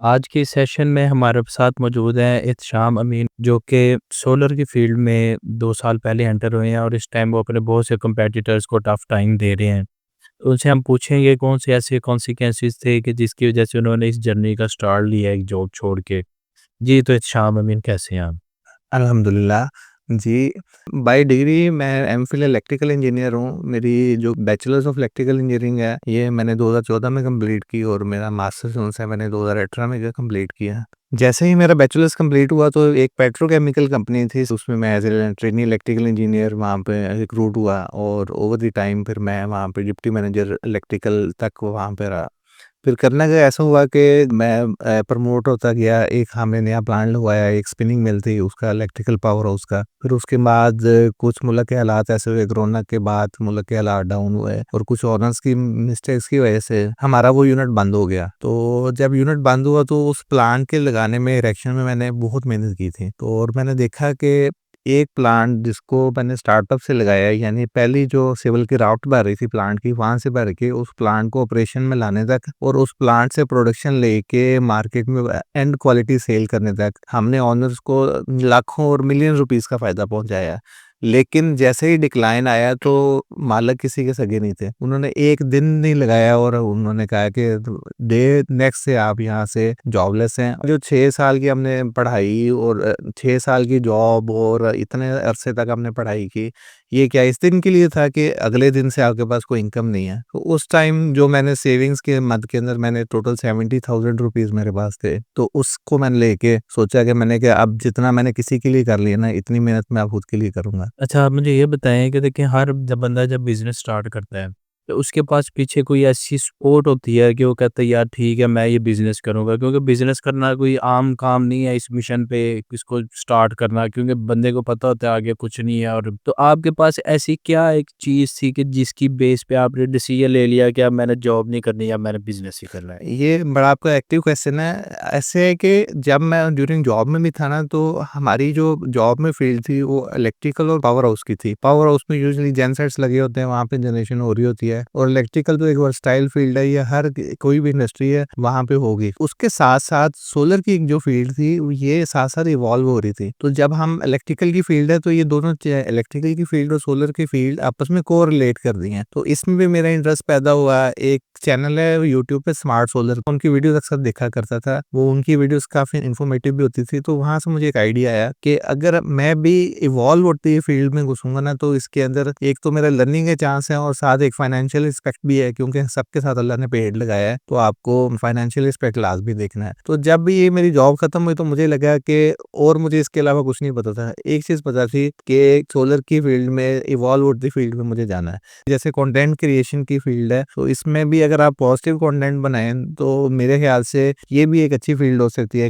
आज के सेशन में हमारे साथ मौजूद हैं एहतशाम अमीन जो कि सोलर की फील्ड में 2 साल पहले एंटर हुए हैं और इस टाइम वो अपने बहुत से कॉम्पिटिटर्स को टफ टाइम दे रहे हैं। तो उनसे हम पूछेंगे कौन से ऐसे कॉन्सिक्वेंसेस थे कि जिसकी वजह से उन्होंने इस जर्नी का स्टार्ट लिया एक जॉब छोड़ के। जी, तो एहतशाम अमीन कैसे हैं आप? अल्हम्दुलिल्लाह। जी, बाय डिग्री मैं एमफ़िल इलेक्ट्रिकल इंजीनियर हूँ। मेरी जो बैचलर्स ऑफ इलेक्ट्रिकल इंजीनियरिंग है, ये मैंने 2014 में कंप्लीट की और मेरा मास्टर्स जो है मैंने 2018 में कंप्लीट किया। जैसे ही मेरा बैचलर्स कंप्लीट हुआ तो एक पेट्रोकेमिकल कंपनी थी, उसमें मैं as a trainee electrical engineer वहाँ पे रिक्रूट हुआ और ओवर द टाइम फिर मैं वहाँ पे डिप्टी मैनेजर इलेक्ट्रिकल तक वहाँ पे रहा। फिर करना क्या ऐसा हुआ कि मैं प्रमोट होता गया। एक हमने नया प्लांट लगवाया, एक स्पिनिंग मिल थी उसका, इलेक्ट्रिकल पावर हाउस का। फिर उसके बाद कुछ मुल्क के हालात ऐसे हुए, कोरोना के बाद मुल्क के हालात डाउन हुए और कुछ ओनर्स की मिस्टेक्स की वजह से हमारा वो यूनिट बंद हो गया। तो जब यूनिट बंद हुआ तो उस प्लांट के लगाने में, इरेक्शन में मैंने बहुत मेहनत की थी। तो और मैंने देखा कि एक प्लांट जिसको मैंने स्टार्टअप से लगाया, यानी पहली जो सिविल की राउट भर रही थी प्लांट की, वहाँ से भर के उस प्लांट को ऑपरेशन में लाने तक और उस प्लांट से प्रोडक्शन लेके मार्केट में एंड क्वालिटी सेल करने तक हमने ओनर्स को लाखों और मिलियन रुपीस का फ़ायदा पहुँचाया। लेकिन जैसे ही डिक्लाइन आया तो मालिक किसी के सगे नहीं थे। उन्होंने 1 दिन नहीं लगाया और उन्होंने कहा कि डे नेक्स्ट से आप यहाँ से जॉबलेस हैं। जो 6 साल की हमने पढ़ाई और 6 साल की जॉब और इतने अरसे तक हमने पढ़ाई की, ये क्या इस दिन के लिए था कि अगले दिन से आपके पास कोई इनकम नहीं है। तो उस टाइम जो मैंने सेविंग्स के मद के अंदर मैंने टोटल 70,000 रुपीज़ मेरे पास थे। तो उसको मैंने लेके सोचा कि मैंने कि अब जितना मैंने किसी के लिए कर लिया ना, इतनी मेहनत मैं अब खुद के लिए करूँगा। अच्छा, आप मुझे ये बताएँ कि देखिए हर जब बंदा जब बिज़नेस स्टार्ट करता है, तो उसके पास पीछे कोई ऐसी सपोर्ट होती है कि वो कहता है यार ठीक है मैं ये बिज़नेस करूँगा, क्योंकि बिज़नेस करना कोई आम काम नहीं है इस मिशन पे इसको स्टार्ट करना, क्योंकि बंदे को पता होता है आगे कुछ नहीं है। और तो आपके पास ऐसी क्या एक चीज़ थी कि जिसकी बेस पे आपने डिसीजन ले लिया कि अब मैंने जॉब नहीं करनी या मैंने बिज़नेस ही करना है? ये बड़ा आपका एक्टिव क्वेश्चन है। ऐसे है कि जब मैं ड्यूरिंग जॉब में भी था ना, तो हमारी जो जॉब में फील्ड थी वो इलेक्ट्रिकल और पावर हाउस की थी। पावर हाउस में यूजुअली जेनसेट्स लगे होते हैं, वहाँ पे जनरेशन हो रही होती है और इलेक्ट्रिकल तो एक वर्सटाइल फील्ड है, ये हर कोई भी इंडस्ट्री है वहाँ पे होगी। उसके साथ-साथ सोलर की एक जो फील्ड थी, ये साथ-साथ इवॉल्व हो रही थी। तो जब हम इलेक्ट्रिकल की फील्ड है तो ये दोनों इलेक्ट्रिकल की फील्ड और सोलर की फील्ड आपस में कोरिलेट कर दी हैं। तो इसमें भी मेरा इंटरेस्ट पैदा हुआ। एक चैनल है यूट्यूब पे स्मार्ट सोलर, उनकी वीडियोस अक्सर देखा करता था। वो उनकी वीडियोस काफ़ी इन्फॉर्मेटिव भी होती थी, तो वहाँ से मुझे एक आइडिया आया कि अगर मैं भी इवॉल्व होती हुई फील्ड में घुसूँगा ना, तो इसके अंदर एक तो मेरा लर्निंग के चांस है और साथ एक फाइनेंशियल एस्पेक्ट भी है, क्योंकि सबके साथ अल्लाह ने पेड़ लगाया है, तो आपको फाइनेंशियल एस्पेक्ट लाज़मी देखना है। तो जब भी ये मेरी जॉब खत्म हुई तो मुझे लगा कि और मुझे इसके अलावा कुछ नहीं पता था। एक चीज़ पता थी कि सोलर की फील्ड में, इवॉल्व होती फील्ड में मुझे जाना है। जैसे कंटेंट क्रिएशन की फील्ड है, तो इसमें भी अगर आप पॉजिटिव कंटेंट बनाएँ, तो मेरे ख्याल से ये भी एक अच्छी फील्ड हो सकती है।